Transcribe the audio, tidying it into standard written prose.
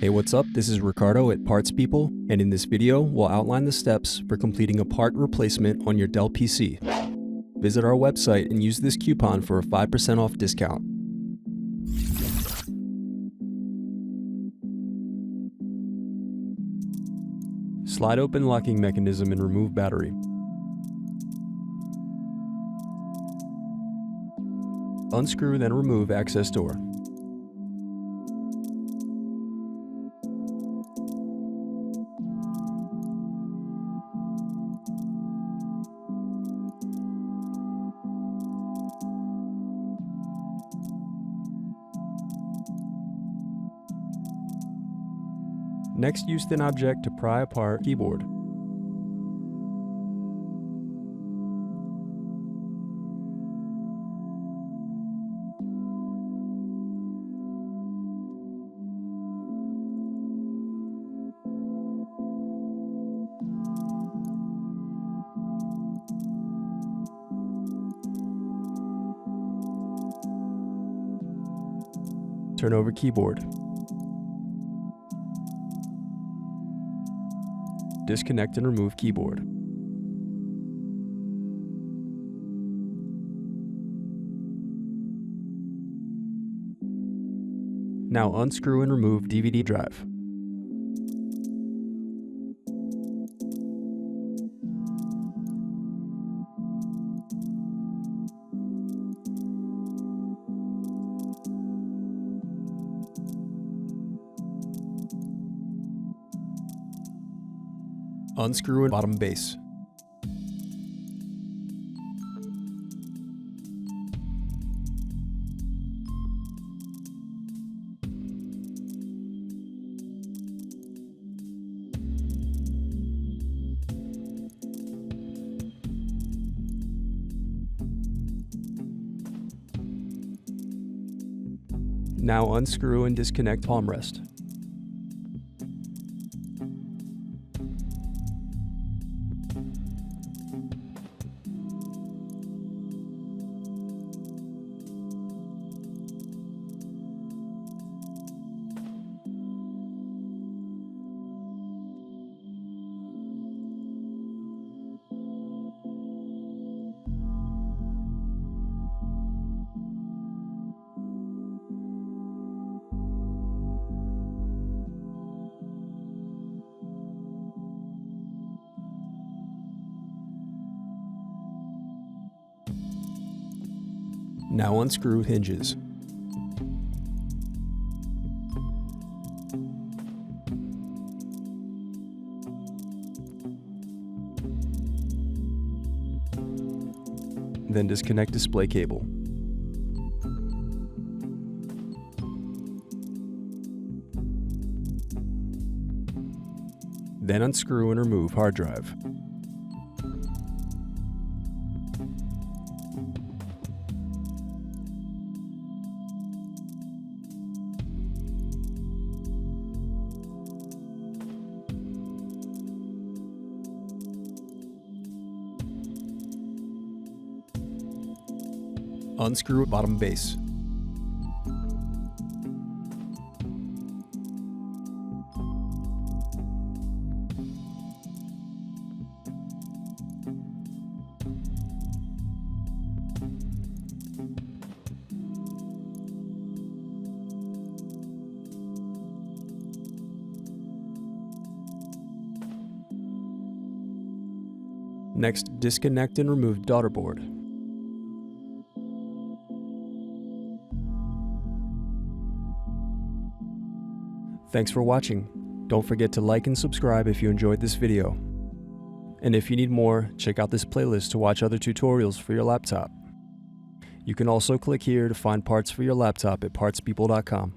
Hey, what's up? This is Ricardo at Parts People, and in this video, we'll outline the steps for completing a part replacement on your Dell PC. Visit our website and use this coupon for a 5% off discount. Slide open locking mechanism and remove battery. Unscrew, then remove access door. Next, use thin object to pry apart keyboard. Turn over keyboard. Disconnect and remove keyboard. Now unscrew and remove DVD drive. Unscrew and bottom base. Now unscrew and disconnect palm rest. Now unscrew hinges. Then disconnect display cable. Then unscrew and remove hard drive. Unscrew bottom base. Next, disconnect and remove daughter board. Thanks for watching. Don't forget to like and subscribe if you enjoyed this video. And if you need more, check out this playlist to watch other tutorials for your laptop. You can also click here to find parts for your laptop at partspeople.com.